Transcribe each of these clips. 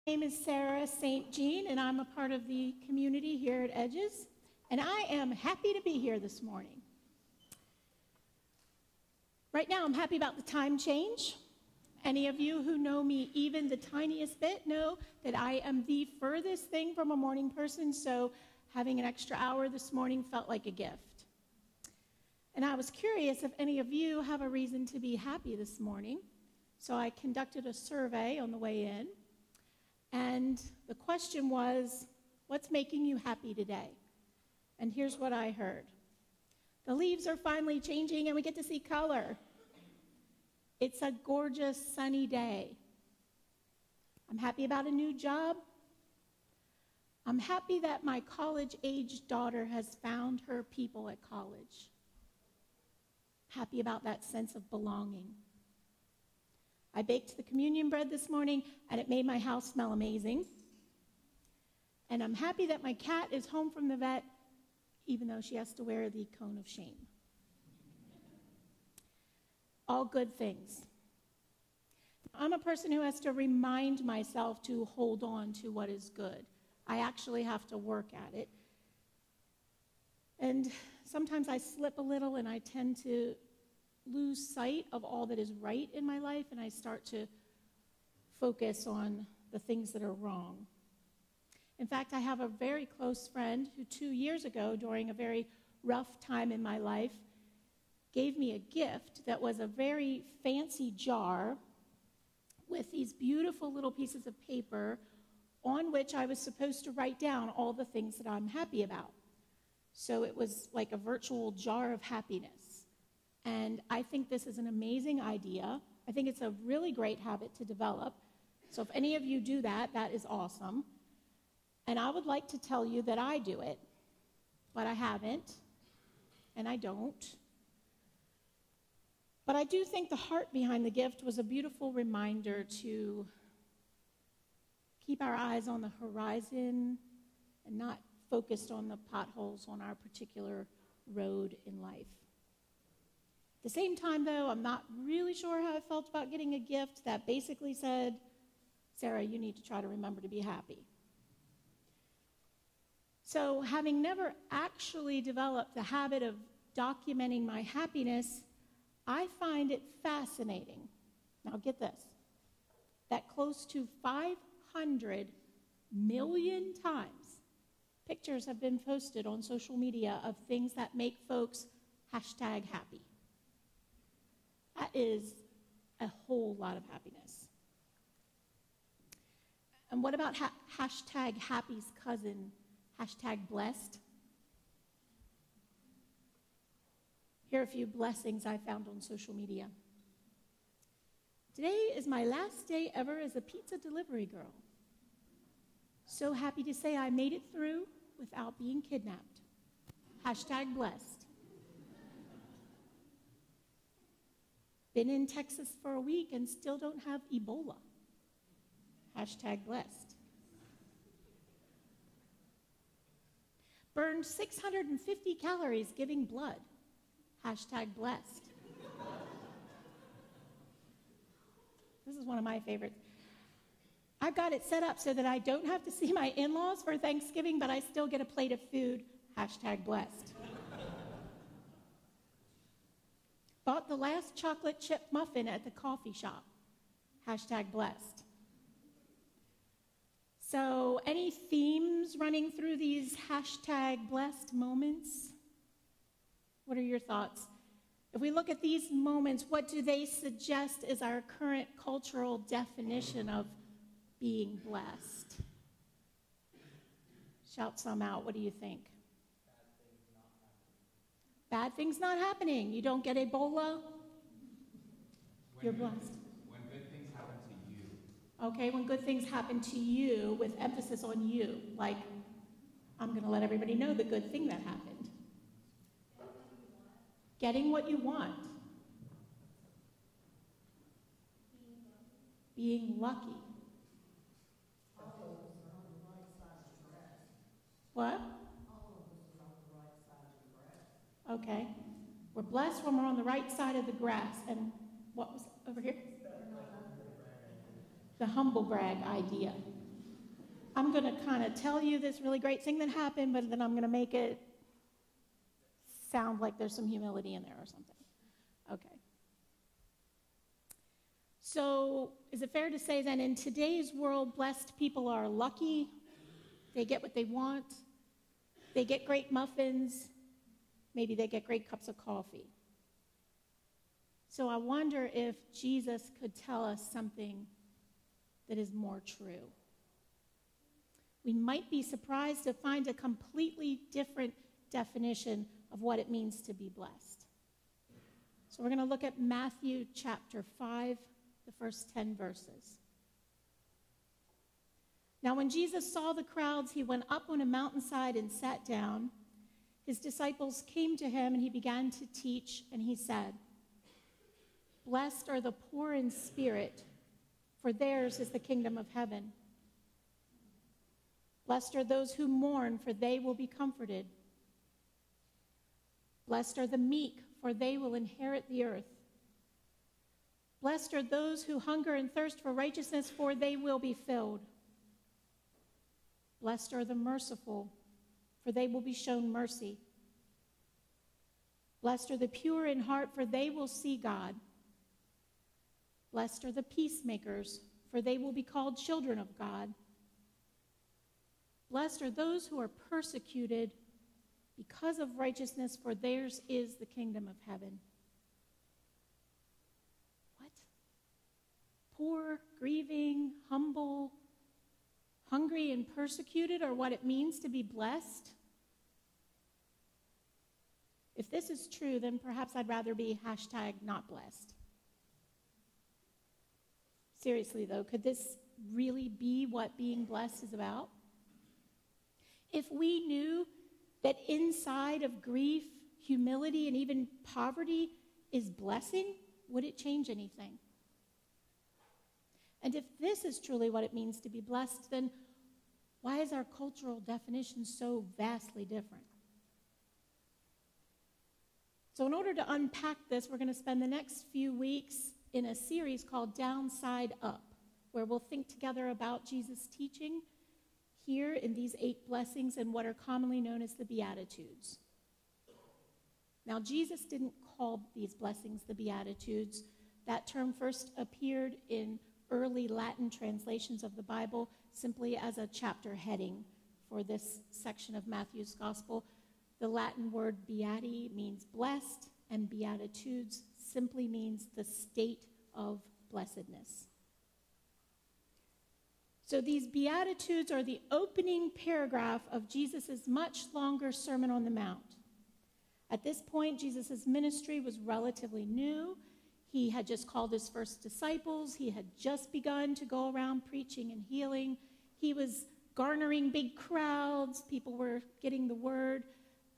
My name is Sarah St. Jean, and I'm a part of the community here at Edges, and I am happy to be here this morning. Right now, I'm happy about the time change. Any of you who know me even the tiniest bit know that I am the furthest thing from a morning person, so having an extra hour this morning felt like a gift. And I was curious if any of you have a reason to be happy this morning, so I conducted a survey on the way in. And the question was, what's making you happy today? And here's what I heard. The leaves are finally changing and we get to see color. It's a gorgeous sunny day. I'm happy about a new job. I'm happy that my college-aged daughter has found her people at college. Happy about that sense of belonging. I baked the communion bread this morning, and it made my house smell amazing. And I'm happy that my cat is home from the vet, even though she has to wear the cone of shame. All good things. I'm a person who has to remind myself to hold on to what is good. I actually have to work at it. And sometimes I slip a little, and I tend to lose sight of all that is right in my life, and I start to focus on the things that are wrong. In fact, I have a very close friend who 2 years ago, during a very rough time in my life, gave me a gift that was a very fancy jar with these beautiful little pieces of paper on which I was supposed to write down all the things that I'm happy about. So it was like a virtual jar of happiness. And I think this is an amazing idea. I think it's a really great habit to develop. So if any of you do that, that is awesome. And I would like to tell you that I do it, but I haven't, and I don't. But I do think the heart behind the gift was a beautiful reminder to keep our eyes on the horizon and not focused on the potholes on our particular road in life. At the same time, though, I'm not really sure how I felt about getting a gift that basically said, Sarah, you need to try to remember to be happy. So, having never actually developed the habit of documenting my happiness, I find it fascinating. Now, get this, that close to 500 million times pictures have been posted on social media of things that make folks #happy. That is a whole lot of happiness. And what about #happy's cousin, #blessed? Here are a few blessings I found on social media. Today is my last day ever as a pizza delivery girl. So happy to say I made it through without being kidnapped. #blessed. Been in Texas for a week and still don't have Ebola. #blessed. Burned 650 calories giving blood. #blessed. This is one of my favorites. I've got it set up so that I don't have to see my in-laws for Thanksgiving, but I still get a plate of food. #blessed. Bought the last chocolate chip muffin at the coffee shop. #blessed. So, any themes running through these #blessed moments? What are your thoughts? If we look at these moments, what do they suggest is our current cultural definition of being blessed? Shout some out. What do you think? Bad things not happening. You don't get Ebola. You're blessed. When good things happen to you. Okay, when good things happen to you, with emphasis on you. Like, I'm going to let everybody know the good thing that happened. Getting what you want. Being lucky. What? Okay. We're blessed when we're on the right side of the grass. And what was over here? The humble brag idea. I'm going to kind of tell you this really great thing that happened, but then I'm going to make it sound like there's some humility in there or something. Okay. So is it fair to say that in today's world, blessed people are lucky? They get what they want. They get great muffins. Maybe they get great cups of coffee. So I wonder if Jesus could tell us something that is more true. We might be surprised to find a completely different definition of what it means to be blessed. So we're going to look at Matthew chapter 5, the first 10 verses. Now when Jesus saw the crowds, he went up on a mountainside and sat down. His disciples came to him, and he began to teach, and he said, "Blessed are the poor in spirit, for theirs is the kingdom of heaven. Blessed are those who mourn, for they will be comforted. Blessed are the meek, for they will inherit the earth. Blessed are those who hunger and thirst for righteousness, for they will be filled. Blessed are the merciful, for they will be shown mercy. Blessed are the pure in heart, for they will see God. Blessed are the peacemakers, for they will be called children of God. Blessed are those who are persecuted because of righteousness, for theirs is the kingdom of heaven." What? Poor, grieving, humble, hungry, and persecuted are what it means to be blessed? If this is true, then perhaps I'd rather be #not blessed. Seriously, though, could this really be what being blessed is about? If we knew that inside of grief, humility, and even poverty is blessing, would it change anything? And if this is truly what it means to be blessed, then why is our cultural definition so vastly different? So in order to unpack this, we're going to spend the next few weeks in a series called Downside Up, where we'll think together about Jesus' teaching here in these 8 blessings and what are commonly known as the Beatitudes. Now, Jesus didn't call these blessings the Beatitudes. That term first appeared in early Latin translations of the Bible simply as a chapter heading for this section of Matthew's Gospel. The Latin word beati means blessed, and Beatitudes simply means the state of blessedness. So these Beatitudes are the opening paragraph of Jesus' much longer Sermon on the Mount. At this point, Jesus' ministry was relatively new. He had just called his first disciples. He had just begun to go around preaching and healing. He was garnering big crowds. People were getting the word.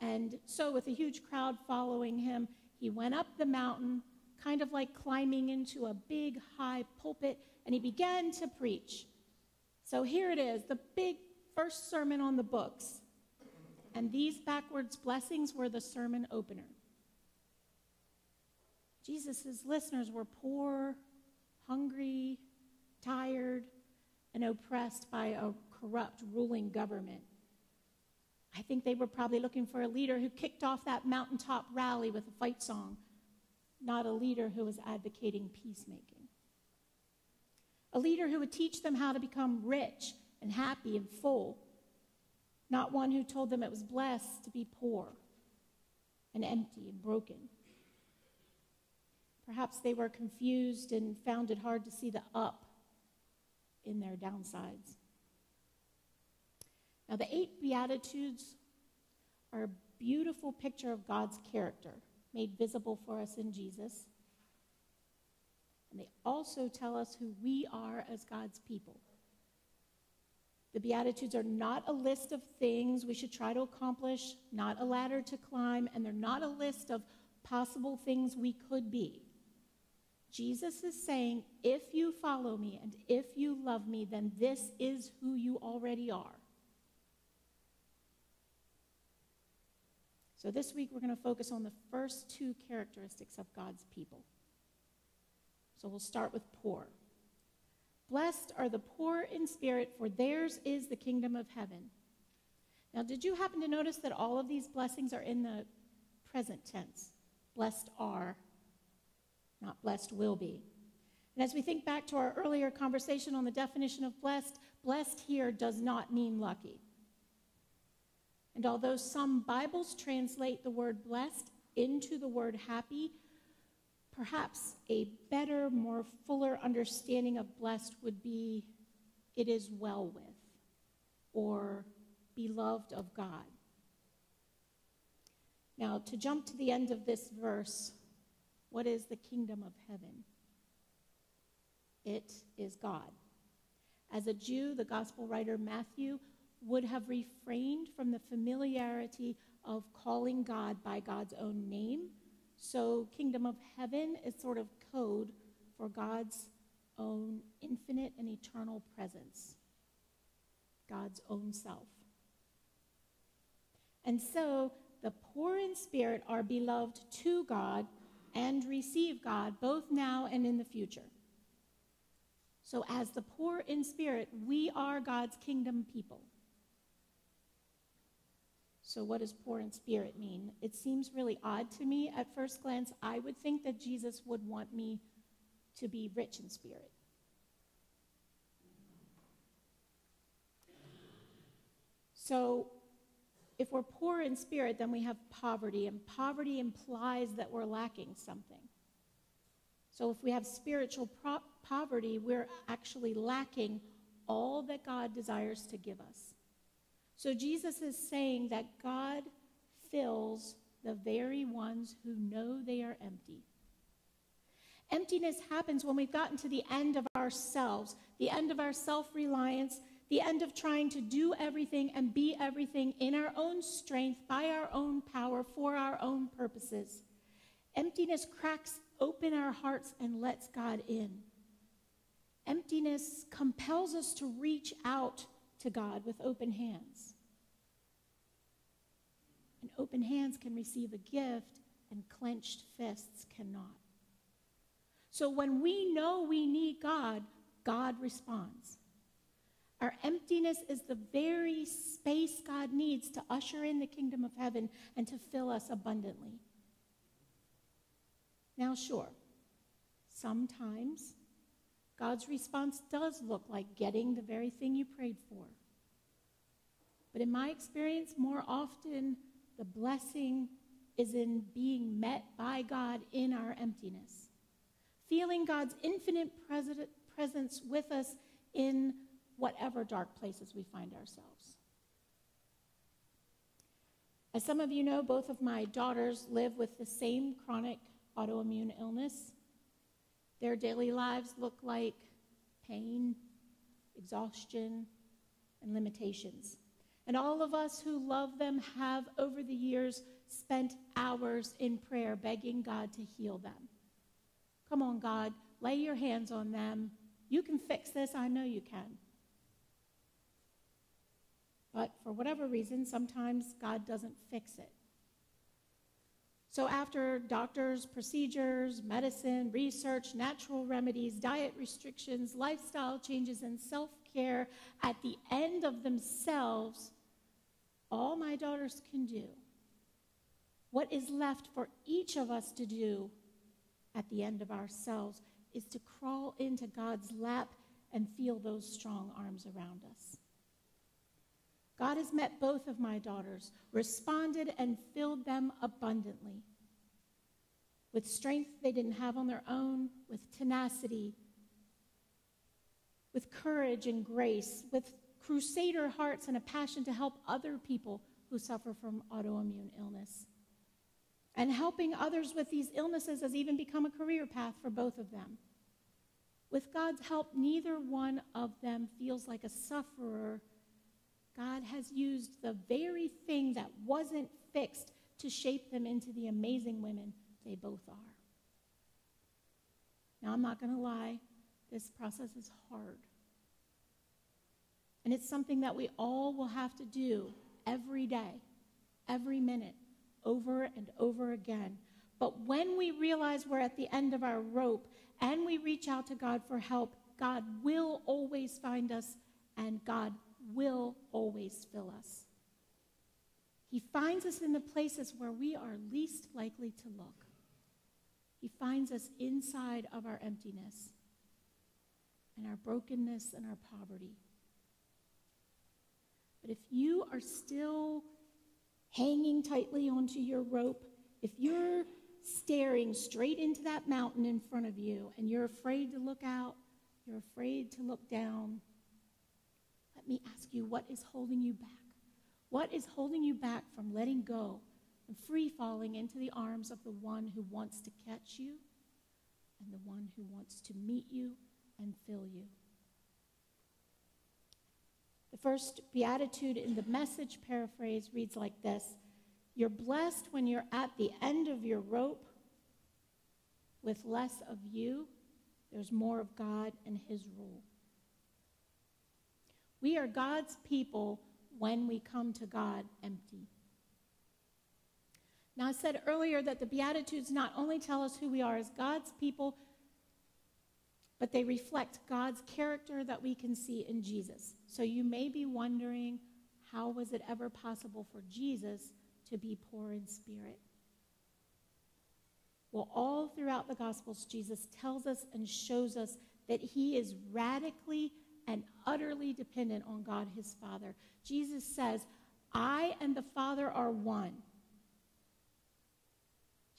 And so with a huge crowd following him, he went up the mountain, kind of like climbing into a big high pulpit, and he began to preach. So here it is, the big first sermon on the books. And these backwards blessings were the sermon opener. Jesus' listeners were poor, hungry, tired, and oppressed by a corrupt ruling government. I think they were probably looking for a leader who kicked off that mountaintop rally with a fight song, not a leader who was advocating peacemaking. A leader who would teach them how to become rich and happy and full, not one who told them it was blessed to be poor and empty and broken. Perhaps they were confused and found it hard to see the up in their downsides. Now, the 8 Beatitudes are a beautiful picture of God's character made visible for us in Jesus. And they also tell us who we are as God's people. The Beatitudes are not a list of things we should try to accomplish, not a ladder to climb, and they're not a list of possible things we could be. Jesus is saying, if you follow me and if you love me, then this is who you already are. So this week we're going to focus on the first 2 characteristics of God's people. So we'll start with poor. Blessed are the poor in spirit, for theirs is the kingdom of heaven. Now, did you happen to notice that all of these blessings are in the present tense? Blessed are, not blessed will be. And as we think back to our earlier conversation on the definition of blessed, blessed here does not mean lucky. And although some Bibles translate the word blessed into the word happy, perhaps a better, more fuller understanding of blessed would be it is well with, or beloved of God. Now, to jump to the end of this verse, what is the kingdom of heaven? It is God. As a Jew, the gospel writer Matthew would have refrained from the familiarity of calling God by God's own name. So kingdom of heaven is sort of code for God's own infinite and eternal presence, God's own self. And so the poor in spirit are beloved to God and receive God both now and in the future. So as the poor in spirit, we are God's kingdom people. So what does poor in spirit mean? It seems really odd to me at first glance. I would think that Jesus would want me to be rich in spirit. So if we're poor in spirit, then we have poverty, and poverty implies that we're lacking something. So if we have spiritual poverty, we're actually lacking all that God desires to give us. So Jesus is saying that God fills the very ones who know they are empty. Emptiness happens when we've gotten to the end of ourselves, the end of our self-reliance, the end of trying to do everything and be everything in our own strength, by our own power, for our own purposes. Emptiness cracks open our hearts and lets God in. Emptiness compels us to reach out to God with open hands. And open hands can receive a gift, and clenched fists cannot. So when we know we need God, God responds. Our emptiness is the very space God needs to usher in the kingdom of heaven and to fill us abundantly. Now, sure, sometimes God's response does look like getting the very thing you prayed for. But in my experience, more often, the blessing is in being met by God in our emptiness. Feeling God's infinite presence with us in whatever dark places we find ourselves. As some of you know, both of my daughters live with the same chronic autoimmune illness. Their daily lives look like pain, exhaustion, and limitations. And all of us who love them have, over the years, spent hours in prayer begging God to heal them. Come on, God, lay your hands on them. You can fix this. I know you can. But for whatever reason, sometimes God doesn't fix it. So after doctors, procedures, medicine, research, natural remedies, diet restrictions, lifestyle changes, and self-care, at the end of themselves, all my daughters can do, what is left for each of us to do at the end of ourselves, is to crawl into God's lap and feel those strong arms around us. God has met both of my daughters, responded and filled them abundantly. With strength they didn't have on their own, with tenacity, with courage and grace, with crusader hearts and a passion to help other people who suffer from autoimmune illness. And helping others with these illnesses has even become a career path for both of them. With God's help, neither one of them feels like a sufferer. God has used the very thing that wasn't fixed to shape them into the amazing women they both are. Now, I'm not going to lie, this process is hard. And it's something that we all will have to do every day, every minute, over and over again. But when we realize we're at the end of our rope and we reach out to God for help, God will always find us, and God will always fill us. He finds us in the places where we are least likely to look. He finds us inside of our emptiness and our brokenness and our poverty. But if you are still hanging tightly onto your rope, if you're staring straight into that mountain in front of you and you're afraid to look out, you're afraid to look down, let me ask you, what is holding you back? What is holding you back from letting go and free falling into the arms of the one who wants to catch you and the one who wants to meet you and fill you? The first beatitude in the Message paraphrase reads like this: you're blessed when you're at the end of your rope. With less of you, there's more of God and his rule. We are God's people when we come to God empty. Now, I said earlier that the Beatitudes not only tell us who we are as God's people, but they reflect God's character that we can see in Jesus. So you may be wondering, how was it ever possible for Jesus to be poor in spirit? Well, all throughout the Gospels, Jesus tells us and shows us that he is radically and utterly dependent on God his Father. Jesus says, I and the Father are one.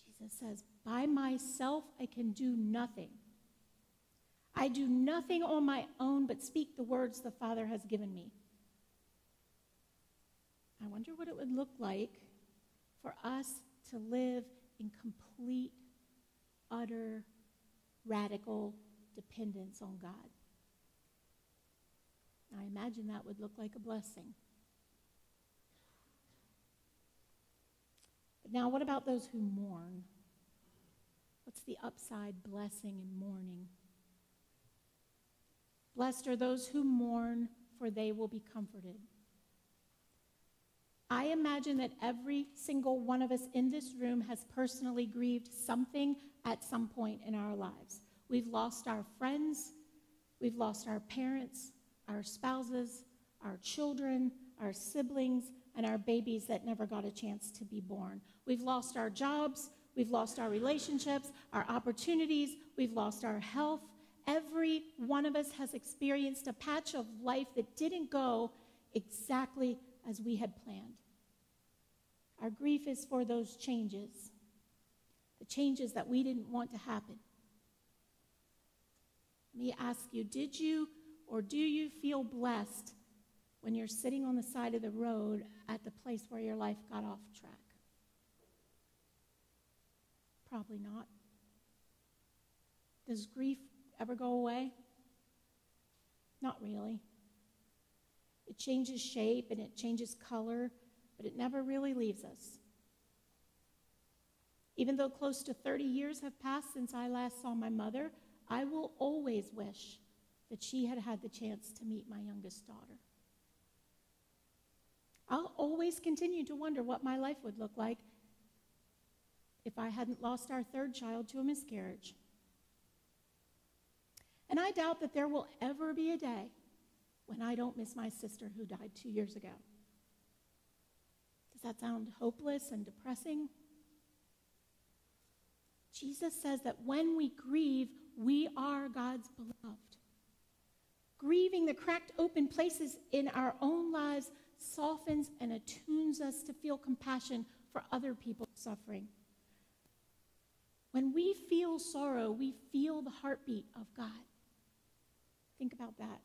Jesus says, by myself I can do nothing. I do nothing on my own but speak the words the Father has given me. I wonder what it would look like for us to live in complete, utter, radical dependence on God. I imagine that would look like a blessing. But now, what about those who mourn? What's the upside blessing in mourning? Blessed are those who mourn, for they will be comforted. I imagine that every single one of us in this room has personally grieved something at some point in our lives. We've lost our friends, we've lost our parents, our spouses, our children, our siblings, and our babies that never got a chance to be born. We've lost our jobs, we've lost our relationships, our opportunities, we've lost our health. Every one of us has experienced a patch of life that didn't go exactly as we had planned. Our grief is for those changes, the changes that we didn't want to happen. Let me ask you, did you or do you feel blessed when you're sitting on the side of the road at the place where your life got off track? Probably not. Does grief ever go away? Not really. It changes shape and it changes color, but it never really leaves us. Even though close to 30 years have passed since I last saw my mother, I will always wish that she had had the chance to meet my youngest daughter. I'll always continue to wonder what my life would look like if I hadn't lost our third child to a miscarriage. And I doubt that there will ever be a day when I don't miss my sister who died 2 years ago. Does that sound hopeless and depressing? Jesus says that when we grieve, we are God's beloved. Grieving the cracked open places in our own lives softens and attunes us to feel compassion for other people's suffering. When we feel sorrow, we feel the heartbeat of God. Think about that.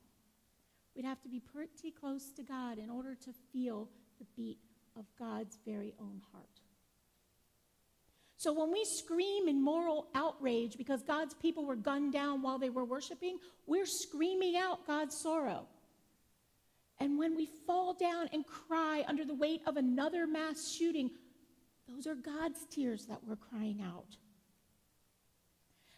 We'd have to be pretty close to God in order to feel the beat of God's very own heart. So when we scream in moral outrage because God's people were gunned down while they were worshiping, we're screaming out God's sorrow. And when we fall down and cry under the weight of another mass shooting, those are God's tears that we're crying out.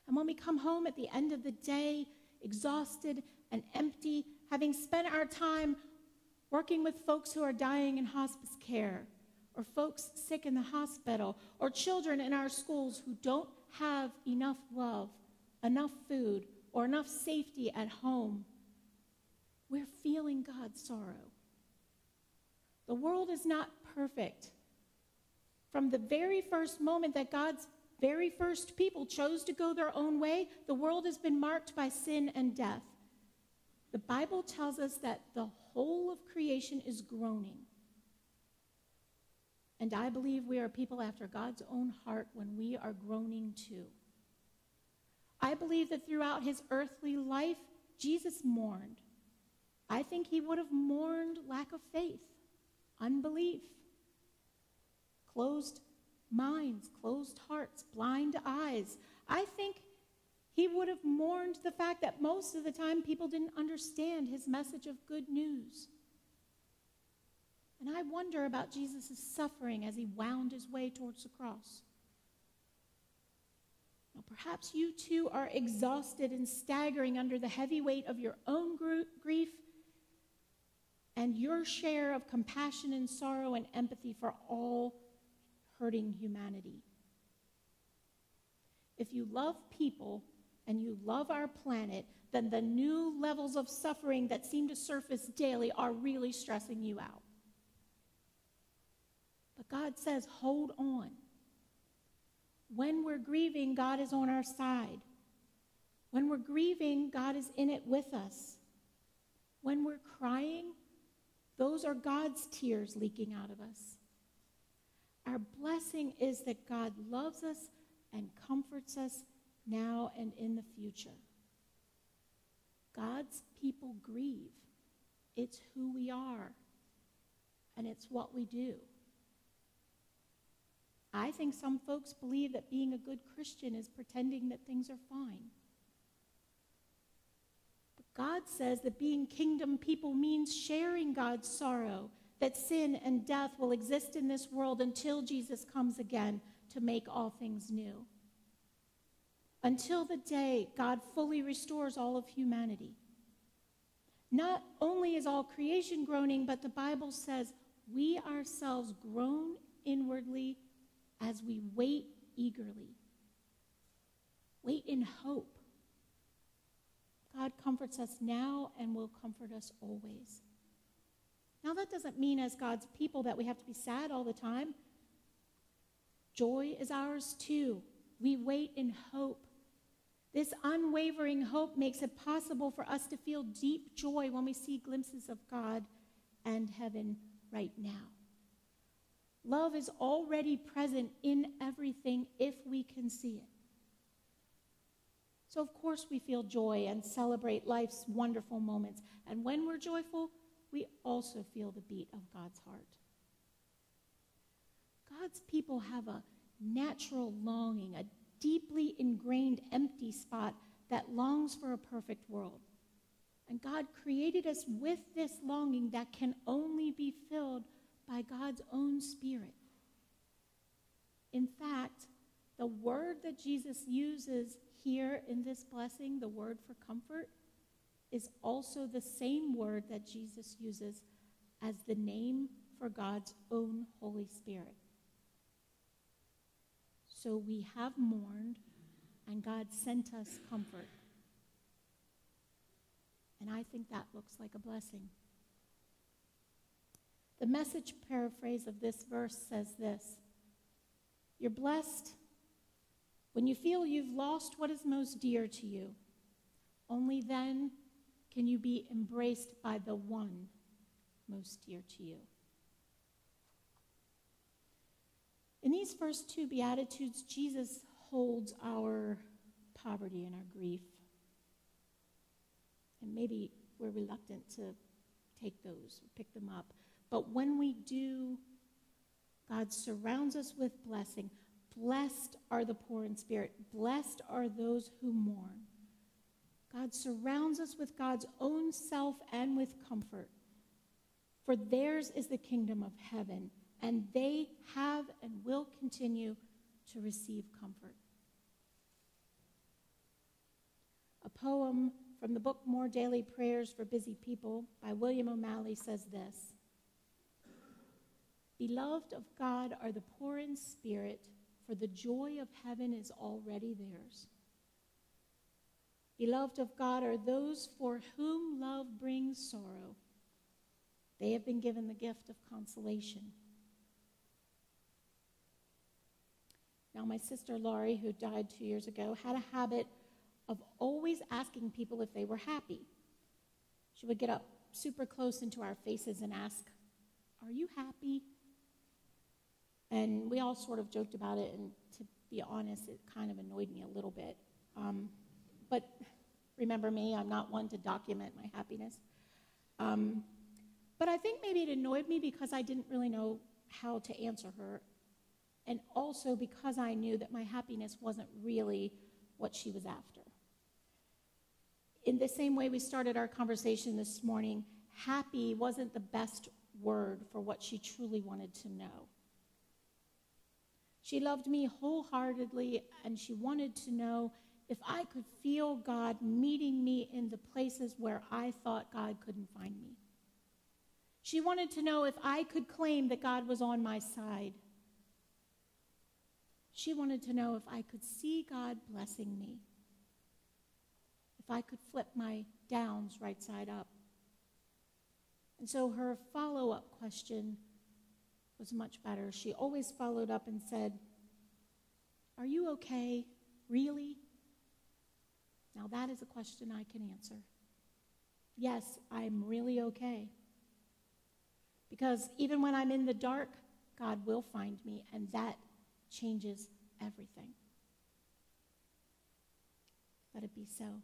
And when we come home at the end of the day, exhausted and empty, having spent our time working with folks who are dying in hospice care, or folks sick in the hospital, or children in our schools who don't have enough love, enough food, or enough safety at home, we're feeling God's sorrow. The world is not perfect. From the very first moment that God's very first people chose to go their own way, the world has been marked by sin and death. The Bible tells us that the whole of creation is groaning. And I believe we are people after God's own heart when we are groaning too. I believe that throughout his earthly life, Jesus mourned. I think he would have mourned lack of faith, unbelief, closed minds, closed hearts, blind eyes. I think he would have mourned the fact that most of the time people didn't understand his message of good news. And I wonder about Jesus' suffering as he wound his way towards the cross. Now, perhaps you too are exhausted and staggering under the heavy weight of your own grief and your share of compassion and sorrow and empathy for all hurting humanity. If you love people and you love our planet, then the new levels of suffering that seem to surface daily are really stressing you out. But God says, hold on. When we're grieving, God is on our side. When we're grieving, God is in it with us. When we're crying, those are God's tears leaking out of us. Our blessing is that God loves us and comforts us now and in the future. God's people grieve. It's who we are, and it's what we do. I think some folks believe that being a good Christian is pretending that things are fine. But God says that being kingdom people means sharing God's sorrow, that sin and death will exist in this world until Jesus comes again to make all things new. Until the day God fully restores all of humanity. Not only is all creation groaning, but the Bible says we ourselves groan inwardly as we wait eagerly. Wait in hope. God comforts us now and will comfort us always. Now, that doesn't mean as God's people that we have to be sad all the time. Joy is ours too. We wait in hope. This unwavering hope makes it possible for us to feel deep joy when we see glimpses of God and heaven right now. Love is already present in everything if we can see it. So, of course, we feel joy and celebrate life's wonderful moments. And when we're joyful, we also feel the beat of God's heart. God's people have a natural longing, a deeply ingrained empty spot that longs for a perfect world. And God created us with this longing that can only be filled by God's own Spirit. In fact, the word that Jesus uses here in this blessing, the word for comfort, is also the same word that Jesus uses as the name for God's own Holy Spirit. So we have mourned, and God sent us comfort. And I think that looks like a blessing. The Message paraphrase of this verse says this: you're blessed when you feel you've lost what is most dear to you. Only then can you be embraced by the one most dear to you. In these first two Beatitudes, Jesus holds our poverty and our grief. And maybe we're reluctant to take those, pick them up. But when we do, God surrounds us with blessing. Blessed are the poor in spirit. Blessed are those who mourn. God surrounds us with God's own self and with comfort. For theirs is the kingdom of heaven, and they have and will continue to receive comfort. A poem from the book More Daily Prayers for Busy People by William O'Malley says this: beloved of God are the poor in spirit, for the joy of heaven is already theirs. Beloved of God are those for whom love brings sorrow. They have been given the gift of consolation. Now, my sister Laurie, who died 2 years ago, had a habit of always asking people if they were happy. She would get up super close into our faces and ask, "Are you happy?" And we all sort of joked about it, and to be honest, it kind of annoyed me a little bit. But remember me, I'm not one to document my happiness. But I think maybe it annoyed me because I didn't really know how to answer her, and also because I knew that my happiness wasn't really what she was after. In the same way we started our conversation this morning, happy wasn't the best word for what she truly wanted to know. She loved me wholeheartedly, and she wanted to know if I could feel God meeting me in the places where I thought God couldn't find me. She wanted to know if I could claim that God was on my side. She wanted to know if I could see God blessing me, if I could flip my downs right side up. And so her follow-up question was much better. She always followed up and said, "Are you okay? Really?" Now that is a question I can answer. Yes, I'm really okay. Because even when I'm in the dark, God will find me, and that changes everything. Let it be so.